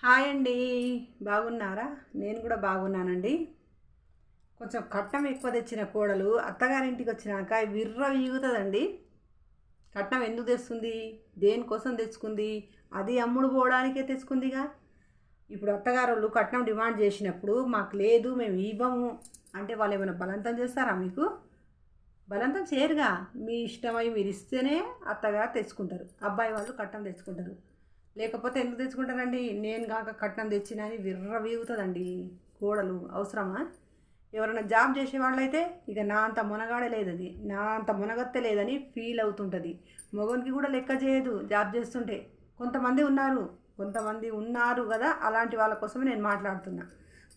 Hi అండి. బాగున్నారా? నేను కూడా బాగున్నానండి. కొంచెం కట్నం ఎక్కువ తెచ్చిన కోడలు అత్తగారింటికి వచ్చినాక విర్ర వీగుతుందండి. కట్నం ఎందుకు తెస్తుంది? దేనికోసం తెచ్చుకుంది? అది అమ్ముడు పోవడానికే తెచ్చుకుందిగా. ఇప్పుడు అత్తగారు కట్నం డిమాండ్ చేసినప్పుడు మాకు లేదు, మేము ఇవ్వము అంటే వాళ్ళు ఏమైనా బలవంతం చేస్తారా మీకు? బలవంతం చేయరుగా. మీ ఇష్టమై మీరు ఇస్తేనే అత్తగారు తెచ్చుకుంటారు, అబ్బాయి వాళ్ళు కట్నం తెచ్చుకుంటారు. లేకపోతే ఎందుకు తెచ్చుకుంటారండి? నేను కాక కట్నం తెచ్చినా అని విర్ర వీగుతుందండి కోడలు. అవసరమా? ఎవరైనా జాబ్ చేసే వాళ్ళైతే ఇక నా అంత మునగాడే లేదు, అది నా అంత మునగత్తే లేదని ఫీల్ అవుతుంటుంది. మగనికి కూడా లెక్క చేయదు జాబ్ చేస్తుంటే. కొంతమంది ఉన్నారు కదా, అలాంటి వాళ్ళ కోసమే నేను మాట్లాడుతున్నా.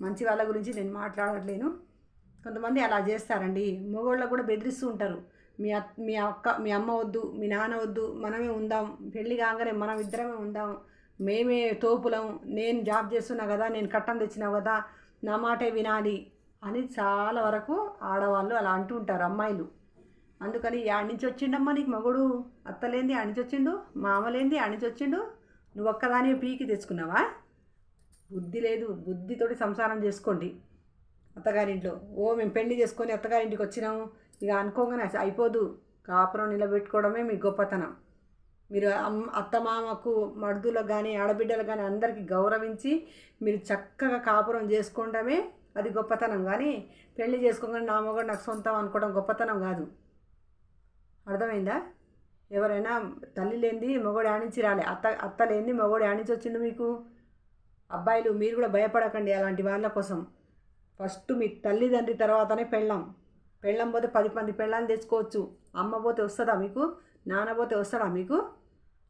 మంచి వాళ్ళ గురించి నేను మాట్లాడట్లేను. కొంతమంది అలా చేస్తారండి. మగవాళ్ళకు కూడా బెదిరిస్తూ ఉంటారు. మీ అమ్మ వద్దు, మీ నాన్న వద్దు, మనమే ఉందాం, పెళ్ళి కాగానే మనం ఇద్దరమే ఉందాం, మేమే తోపులం, నేను జాబ్ చేస్తున్నా కదా, నేను కట్టం తెచ్చినా కదా, నా మాటే వినాలి అని చాలా వరకు ఆడవాళ్ళు అలా అంటూ ఉంటారు, అమ్మాయిలు. అందుకని యాడ్ నుంచి వచ్చిండమ్మా నీకు మగడు? అత్తలేంది యాడ్ నుంచి వచ్చిండు, మామలేంది యాడ్ నుంచి వచ్చిండు, నువ్వు ఒక్కదాని పీకి తెచ్చుకున్నావా? బుద్ధి లేదు. బుద్ధితోటి సంసారం చేసుకోండి. అత్తగారింట్లో మేము పెళ్లి చేసుకొని అత్తగారింటికి వచ్చినాము ఇక అనుకోగానే అయిపోదు. కాపురం నిలబెట్టుకోవడమే మీ గొప్పతనం. మీరు అత్తమామకు, మర్దులకు కానీ ఆడబిడ్డలకు కానీ అందరికీ గౌరవించి మీరు చక్కగా కాపురం చేసుకోవడమే అది గొప్పతనం. కానీ పెళ్లి చేసుకోగానే నా మొగడు నాకు సొంతం అనుకోవడం గొప్పతనం కాదు. అర్థమైందా? ఎవరైనా తల్లి లేనిది మొగడు యానించి రాలే, అత్త లేనిది మొగడు యానించి వచ్చిండు మీకు. అబ్బాయిలు మీరు కూడా భయపడకండి అలాంటి వాళ్ళ కోసం. ఫస్ట్ మీ తల్లిదండ్రి తర్వాతనే పెళ్ళం పోతే 10 మంది పెళ్ళాన్ని తెచ్చుకోవచ్చు. అమ్మ పోతే వస్తుందా మీకు? నాన్న పోతే వస్తాడా మీకు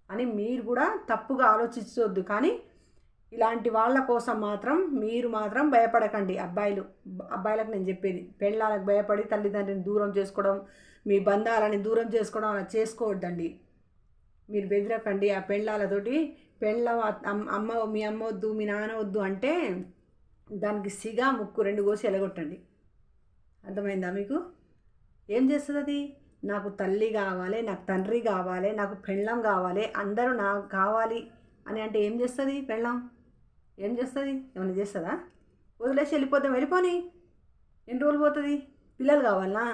అని మీరు కూడా తప్పుగా ఆలోచించవద్దు. కానీ ఇలాంటి వాళ్ళ కోసం మీరు మాత్రం భయపడకండి. అబ్బాయిలకు నేను చెప్పేది, పెళ్ళాలకు భయపడి తల్లిదండ్రిని దూరం చేసుకోవడం, మీ బంధాలని దూరం చేసుకోవడం అలా చేసుకోవద్దండి. మీరు బెదిరకండి ఆ పెళ్ళాలతోటి. మీ అమ్మ వద్దు, మీ నాన్న వద్దు అంటే దానికి సిగా ముక్కు 2 కోసి ఎలగొట్టండి. అర్థమైందా మీకు? ఏం చేస్తుంది అది? నాకు తల్లి కావాలి, నాకు తండ్రి కావాలి, నాకు పెళ్ళం కావాలి, అందరూ నాకు కావాలి అని అంటే ఏం చేస్తుంది పెళ్ళం? ఏం చేస్తుంది? ఏమైనా చేస్తుందా? వదిలేసి వెళ్ళిపోని. ఎన్ని రోజులు పోతుంది? పిల్లలు కావాలనా?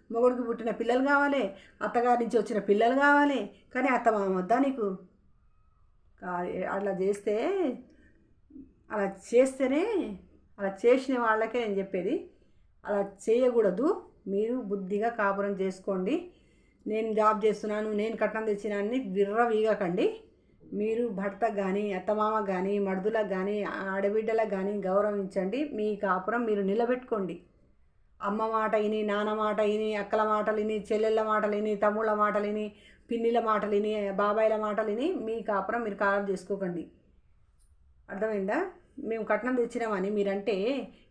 మొగుడికి పుట్టిన పిల్లలు కావాలి, అత్తగారి నుంచి వచ్చిన పిల్లలు కావాలి, కానీ అత్తమామ వద్దా నీకు? అలా చేస్తే అలా చేసిన వాళ్ళకే నేను చెప్పేది, అలా చేయకూడదు. మీరు బుద్ధిగా కాపురం చేసుకోండి. నేను జాబ్ చేస్తున్నాను, నేను కట్నం తెచ్చినాన్ని విర్ర వీగకండి. మీరు భర్తకు కానీ, అత్తమామకు కానీ, మర్దులకు కానీ, ఆడబిడ్డలకు కానీ గౌరవించండి. మీ కాపురం మీరు నిలబెట్టుకోండి. అమ్మ మాట విని, నాన్న మాట విని, అక్కల మాటలు విని, చెల్లెళ్ళ మాటలు విని, తమ్ముళ్ళ మాటలు విని, పిన్నిల మాటలు విని, బాబాయిల మాటలు విని మీ కాపురం మీరు ఖరాబ్ చేసుకోకండి. అర్థమైందా? మేము కట్నం తెచ్చినామని మీరంటే,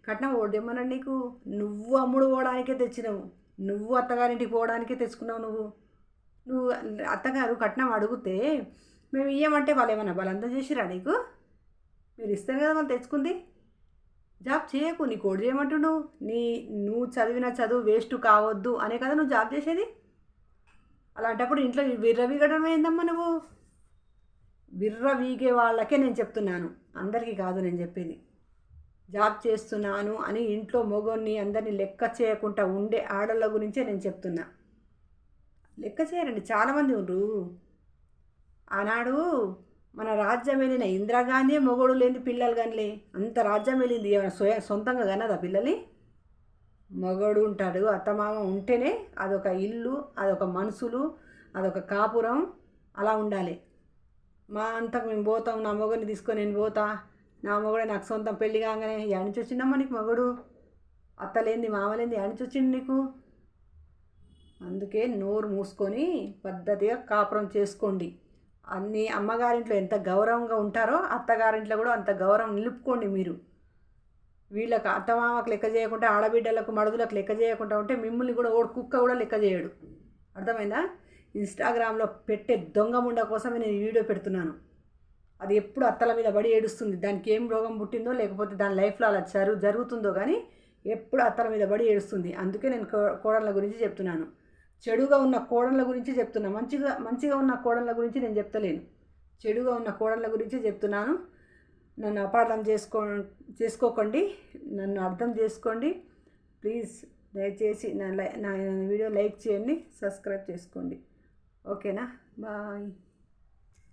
కట్నం ఓడేమనండి నీకు? నువ్వు అమ్ముడు పోవడానికే తెచ్చినావు, నువ్వు అత్తగారింటికి పోవడానికే తెచ్చుకున్నావు. నువ్వు అత్తగారు కట్నం అడిగితే మేము ఇయ్యమంటే వాళ్ళు ఏమన్నా బలంతం చేసిరా నీకు? మీరు ఇస్తారు కదా వాళ్ళు తెచ్చుకుంది. జాబ్ చేయకు, నీ కోడి చేయమంటున్నావు. నువ్వు చదివిన చదువు వేస్ట్ కావద్దు అనే కదా నువ్వు జాబ్ చేసేది. అలాంటప్పుడు ఇంట్లో విర్రవీగడం ఏందమ్మా నువ్వు? విర్రవీగే వాళ్ళకే నేను చెప్తున్నాను, అందరికీ కాదు నేను చెప్పేది. జాబ్ చేస్తున్నాను అని ఇంట్లో మొగోన్ని అందరినీ లెక్క చేయకుండా ఉండే ఆడళ్ళ గురించే నేను చెప్తున్నా. లెక్క చేయరండి, చాలామంది ఉండరు. ఆనాడు మన రాజ్యం వెళ్ళిన ఇందిరాగాంధీ మొగోడు లేని పిల్లలు కానిలే, అంత రాజ్యం వెళ్ళింది. ఏమైనా సొంతంగా కనదా పిల్లల్ని? మగడు ఉంటాడు, అత్తమామ ఉంటేనే అదొక ఇల్లు, అదొక మనుషులు, అదొక కాపురం. అలా ఉండాలి. మా అంతకు మేము పోతాం, నా మొగడిని తీసుకొని నేను పోతా, నా మొగడే నాకు సొంతం, పెళ్ళి కాగానే ఎన్నించి వచ్చిందమ్మా నీకు మగడు? అత్తలేంది మామలేంది ఎన్నించి వచ్చింది నీకు? అందుకే నోరు మూసుకొని పద్ధతిగా కాపురం చేసుకోండి. అన్నీ అమ్మగారింట్లో ఎంత గౌరవంగా ఉంటారో అత్తగారింట్లో కూడా అంత గౌరవం నిలుపుకోండి. మీరు వీళ్ళకి అత్తమామకు లెక్క చేయకుండా, ఆడబిడ్డలకు మడుదులకు లెక్క చేయకుండా ఉంటే మిమ్మల్ని కూడా కుక్క కూడా లెక్క చేయడు. అర్థమైందా? ఇన్స్టాగ్రామ్లో పెట్టే దొంగ ముండ కోసమే నేను ఈ వీడియో పెడుతున్నాను. అది ఎప్పుడు అత్తల మీద పడి ఏడుస్తుంది. దానికి ఏం రోగం పుట్టిందో, లేకపోతే దాని లైఫ్లో అలా జరుగుతుందో, కానీ ఎప్పుడు అత్తల మీద పడి ఏడుస్తుంది. అందుకే నేను కోడళ్ళ గురించి చెప్తున్నాను. చెడుగా ఉన్న కోడళ్ళ గురించి చెప్తున్నా, మంచిగా ఉన్న కోడళ్ళ గురించి నేను చెప్తలేను. చెడుగా ఉన్న కోడళ్ళ గురించి చెప్తున్నాను. నన్ను అపార్థం చేసుకోకండి, నన్ను అర్థం చేసుకోండి. ప్లీజ్ దయచేసి నా వీడియో లైక్ చేయండి, సబ్స్క్రైబ్ చేసుకోండి. ఓకేనా? బాయ్.